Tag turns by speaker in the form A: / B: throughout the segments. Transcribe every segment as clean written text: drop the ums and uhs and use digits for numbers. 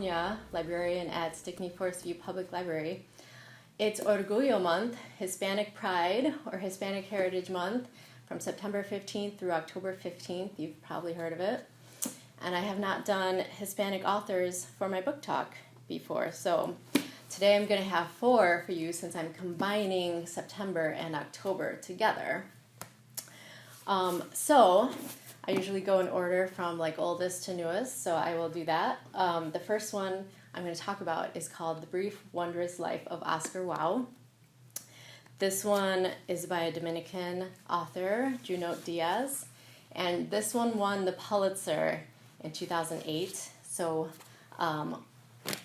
A: Sonia, librarian at Stickney-Forest Public Library. It's Orgullo Month, Hispanic Pride, or Hispanic Heritage Month, from September 15th through October 15th. You've probably heard of it. And I have not done Hispanic authors for my book talk before, so today I'm going to have 4 for you since I'm combining September and October together. So I usually go in order from like oldest to newest, so I will do that. The first one I'm going to talk about is called The Brief Wondrous Life of Oscar Wilde. This one is by a Dominican author, Junot Díaz, and this one won the Pulitzer in 2008. So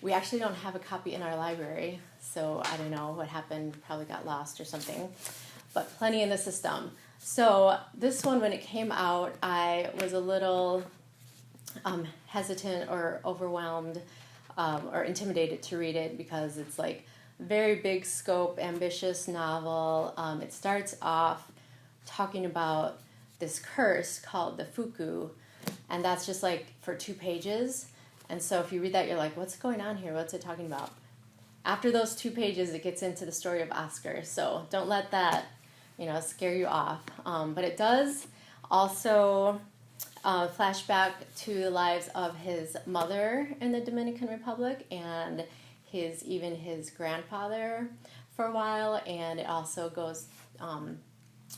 A: we actually don't have a copy in our library, so I don't know what happened, probably got lost or something, but plenty in the system. So this one, when it came out, I was a little hesitant or overwhelmed or intimidated to read it because it's like very big scope, ambitious novel. It starts off talking about this curse called the fuku, and that's just like for 2 pages. And so if you read that, you're like, what's going on here? What's it talking about? After those 2 pages, it gets into the story of Oscar. So don't let that, scare you off. But it does also flashback to the lives of his mother in the Dominican Republic and his grandfather for a while. And it also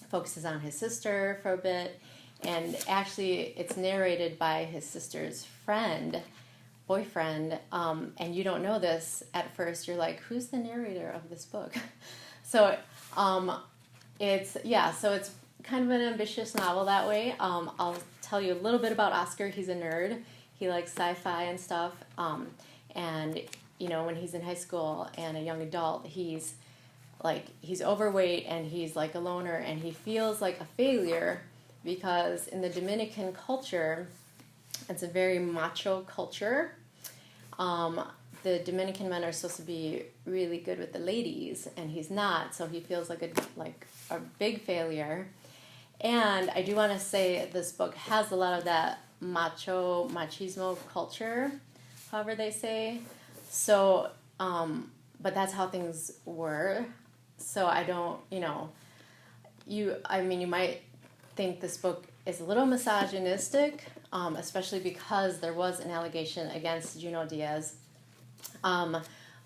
A: focuses on his sister for a bit. And actually, it's narrated by his sister's boyfriend, and you don't know this at first. You're like, who's the narrator of this book? So it's kind of an ambitious novel that way. I'll tell you a little bit about Oscar. He's a nerd. He likes sci-fi and stuff. And when he's in high school and a young adult, he's overweight and he's like a loner and he feels like a failure because in the Dominican culture, it's a very macho culture. The Dominican men are supposed to be really good with the ladies, and he's not, so he feels like a big failure. And I do want to say this book has a lot of that machismo culture, however they say. So, but that's how things were. So I don't, you might think this book is a little misogynistic, especially because there was an allegation against Junot Díaz.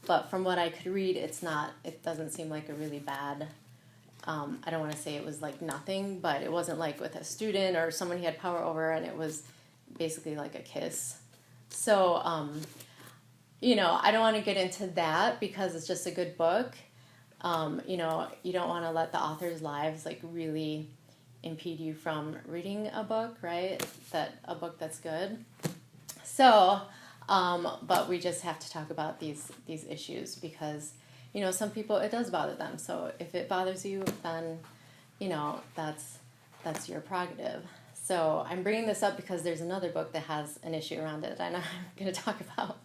A: But from what I could read, it doesn't seem like a really bad, I don't want to say it was like nothing, but it wasn't like with a student or someone he had power over, and it was basically like a kiss. So, I don't want to get into that because it's just a good book. You don't want to let the author's lives like really impede you from reading a book, right? A book that's good. So, but we just have to talk about these issues because, some people, it does bother them. So if it bothers you, then, that's your prerogative. So I'm bringing this up because there's another book that has an issue around it and I'm going to talk about.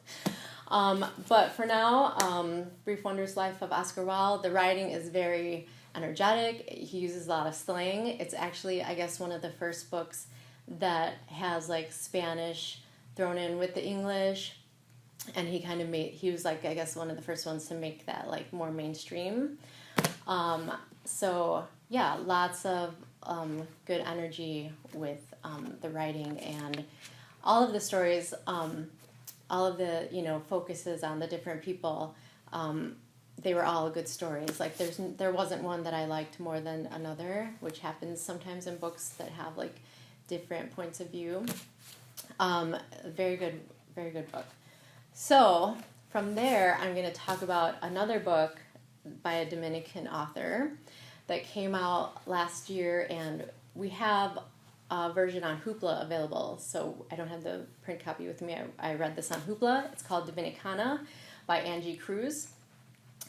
A: But for now, Brief Wondrous Life of Oscar Wilde, the writing is very energetic. He uses a lot of slang. It's actually, I guess, one of the first books that has like Spanish thrown in with the English, and he was like, I guess, one of the first ones to make that like more mainstream. So yeah, lots of good energy with the writing, and all of the stories, all of the focuses on the different people. They were all good stories. Like there wasn't one that I liked more than another, which happens sometimes in books that have like different points of view. Very good book. So from there, I'm going to talk about another book by a Dominican author that came out last year, and we have a version on Hoopla available. So I don't have the print copy with me. I read this on Hoopla. It's called Dominicana by Angie, Cruz.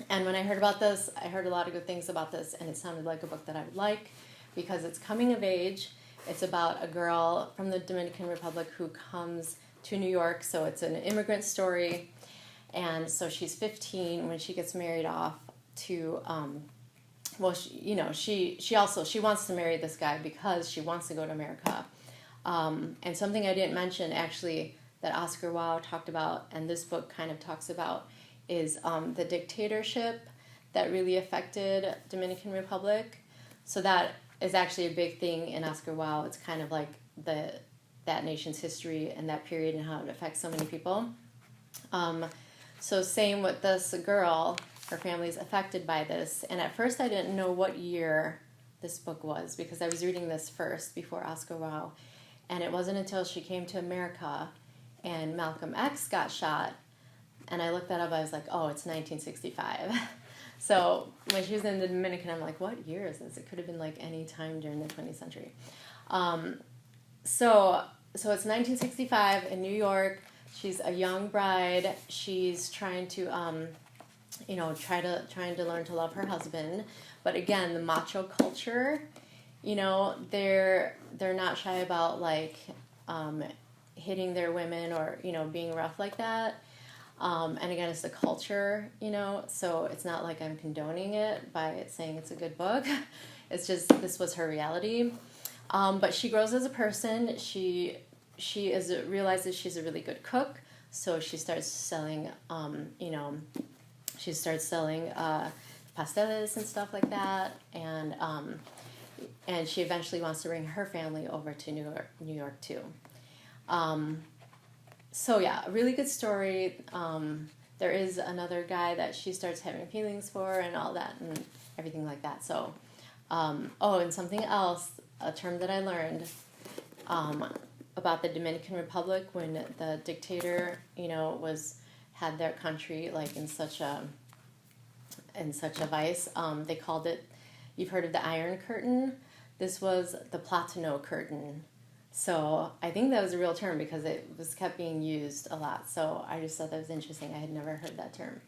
A: And when I heard about this, I heard a lot of good things about this, and it sounded like a book that I would like because it's coming of age. It's about a girl from the Dominican Republic who comes to New York, so it's an immigrant story. And so she's 15 when she gets married off to, she wants to marry this guy because she wants to go to America. And something I didn't mention, actually, that Oscar Wilde talked about, and this book kind of talks about, is the dictatorship that really affected Dominican Republic. So that is actually a big thing in Oscar Wilde. It's kind of like that nation's history and that period and how it affects so many people. So same with this girl, her family's affected by this. And at first I didn't know what year this book was because I was reading this first before Oscar Wilde. And it wasn't until she came to America and Malcolm X got shot, and I looked that up, I was like, oh, it's 1965. So when she was in the Dominican, I'm like, what year is this? It could have been like any time during the 20th century. So it's 1965 in New York. She's a young bride. She's trying to, trying to learn to love her husband. But again, the macho culture, they're not shy about like hitting their women or being rough like that. And again, it's the culture, so it's not like I'm condoning it by saying it's a good book. It's just this was her reality. But she grows as a person. She realizes she's a really good cook, so she starts selling pasteles and stuff like that, and she eventually wants to bring her family over to New York too. So yeah, a really good story. There is another guy that she starts having feelings for and all that and everything like that. So, and something else, a term that I learned about the Dominican Republic when the dictator, had their country like in such a vice. They called it. You've heard of the Iron Curtain. This was the Platano Curtain. So I think that was a real term because it was kept being used a lot. So I just thought that was interesting. I had never heard that term.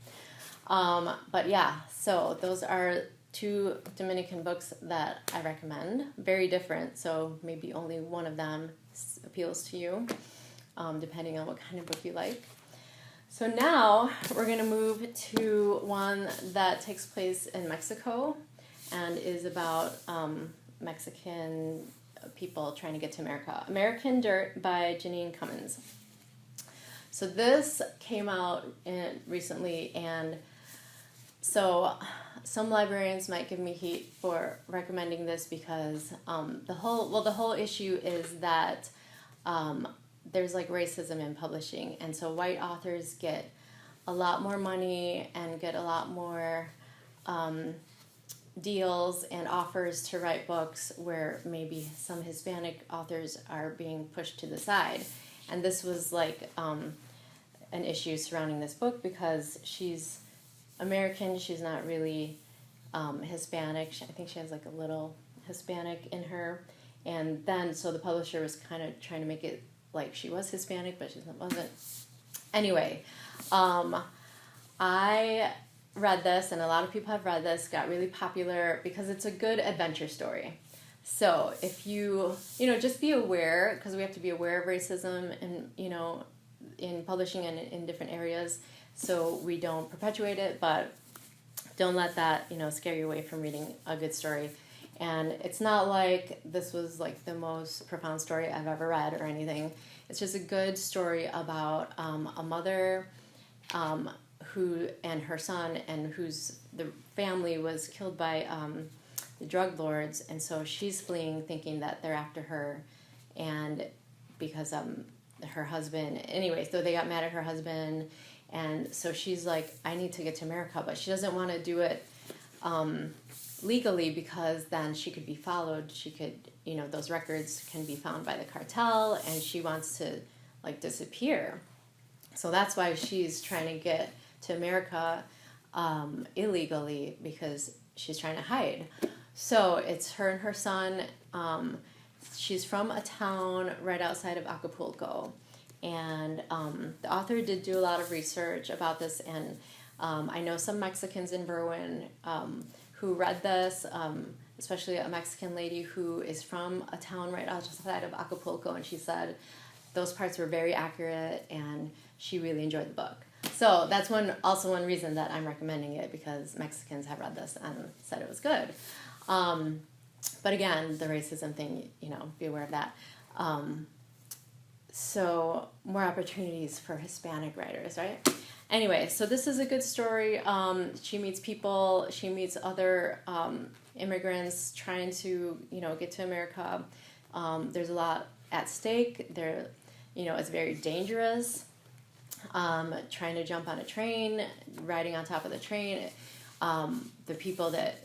A: But yeah, so those are 2 Dominican books that I recommend. Very different, so maybe only one of them appeals to you, depending on what kind of book you like. So now we're going to move to one that takes place in Mexico and is about Mexican people trying to get to America. American Dirt by Jeanine Cummins. So this came out recently, and so some librarians might give me heat for recommending this because the whole issue is that there's like racism in publishing, and so white authors get a lot more money and get a lot more deals and offers to write books where maybe some Hispanic authors are being pushed to the side. And this was like an issue surrounding this book because she's American, she's not really Hispanic. I think she has like a little Hispanic in her. And then, so the publisher was kind of trying to make it like she was Hispanic, but she wasn't. Anyway, I read this, and a lot of people have read this, got really popular because it's a good adventure story. So if you just be aware, because we have to be aware of racism and, in publishing and in different areas, so we don't perpetuate it, but don't let that, scare you away from reading a good story. And it's not like this was like the most profound story I've ever read or anything. It's just a good story about a mother who and her son, and the family was killed by the drug lords, and so she's fleeing thinking that they're after her, and because her husband, anyway, so they got mad at her husband, and so she's like, I need to get to America, but she doesn't want to do it legally because then she could be followed. She could, those records can be found by the cartel, and she wants to like disappear. So that's why she's trying to get to America illegally because she's trying to hide. So it's her and her son. She's from a town right outside of Acapulco. And the author did do a lot of research about this, and I know some Mexicans in Berwyn who read this, especially a Mexican lady who is from a town right outside of Acapulco, and she said those parts were very accurate, and she really enjoyed the book. So that's one reason that I'm recommending it, because Mexicans have read this and said it was good. But again, the racism thing, be aware of that. so more opportunities for Hispanic writers, right? Anyway, so this is a good story. She meets people, she meets other immigrants trying to, get to America. There's a lot at stake. It's very dangerous. Trying to jump on a train, riding on top of the train. The people that,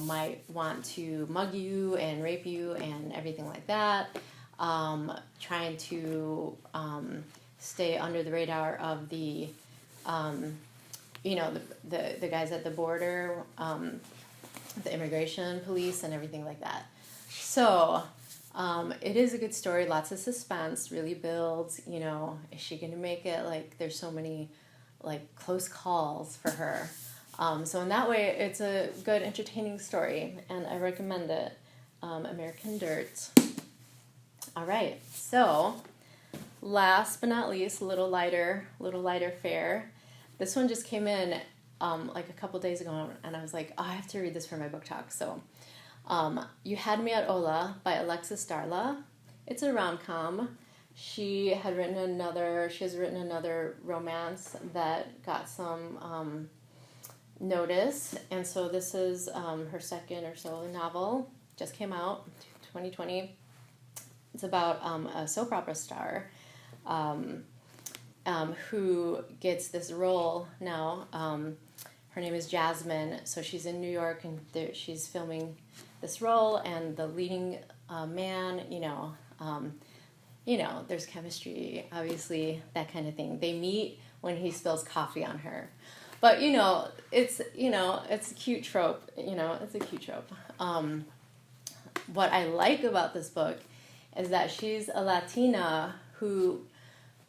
A: might want to mug you and rape you and everything like that. Trying to stay under the radar of the the guys at the border, the immigration police and everything like that. So it is a good story, lots of suspense, really builds, is she going to make it? Like, there's so many, like, close calls for her. So in that way, it's a good, entertaining story, and I recommend it. American Dirt. All right, so last but not least, a little lighter fare. This one just came in like a couple days ago, and I was like, oh, I have to read this for my book talk. So You Had Me at Ola by Alexis Darla. It's a rom-com. She has written another romance that got some notice, and so this is her second or so novel. Just came out 2020. It's about a soap opera star who gets this role now. Her name is Jasmine, so she's in New York, and she's filming this role, and the leading man, there's chemistry, obviously, that kind of thing. They meet when he spills coffee on her. But, it's a cute trope, it's a cute trope. What I like about this book is that she's a Latina who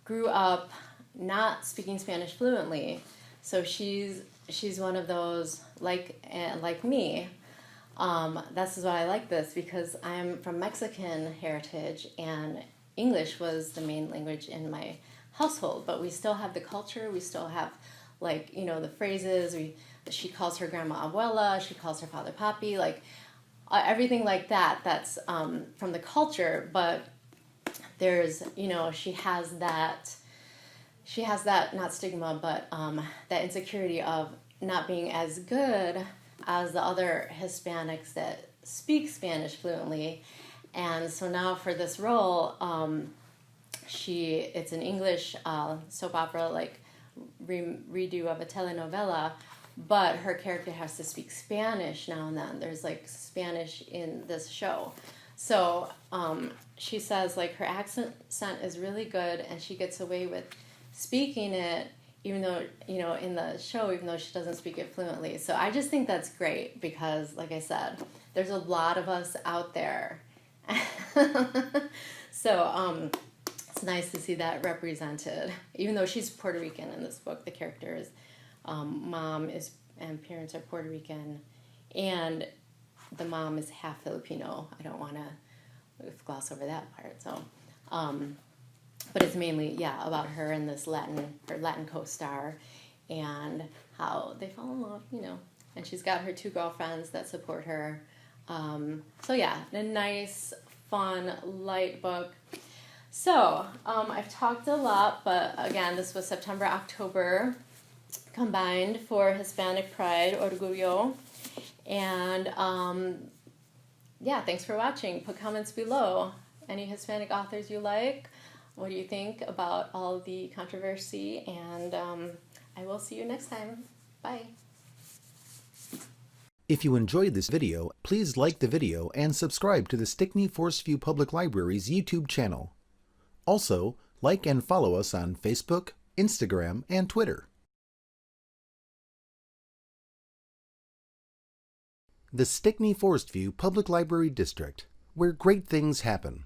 A: grew up not speaking Spanish fluently. So she's one of those, like me. This is why I like this, because I'm from Mexican heritage, and English was the main language in my household, but we still have the culture, we still have, the phrases, she calls her grandma abuela, she calls her father papi, everything like that, that's from the culture, but there's, she has that, not stigma, but that insecurity of not being as good as the other Hispanics that speak Spanish fluently. And so now for this role, it's an English soap opera, redo of a telenovela, but her character has to speak Spanish now and then. There's Spanish in this show. So she says her accent is really good, and she gets away with speaking it, even though, in the show, even though she doesn't speak it fluently. So I just think that's great because, like I said, there's a lot of us out there. So it's nice to see that represented. Even though she's Puerto Rican in this book, the character's mom and parents are Puerto Rican, and the mom is half Filipino. I don't want to gloss over that part. So, but it's mainly, about her and this her Latin co-star, and how they fall in love, and she's got her two girlfriends that support her. So a nice, fun, light book. So, I've talked a lot, but again, this was September, October combined for Hispanic Pride, Orgullo. And thanks for watching. Put comments below. Any Hispanic authors you like? What do you think about all the controversy? And I will see you next time. Bye.
B: If you enjoyed this video, please like the video and subscribe to the Stickney-Forest View Public Library's YouTube channel. Also, like and follow us on Facebook, Instagram, and Twitter. The Stickney-Forest View Public Library District, where great things happen.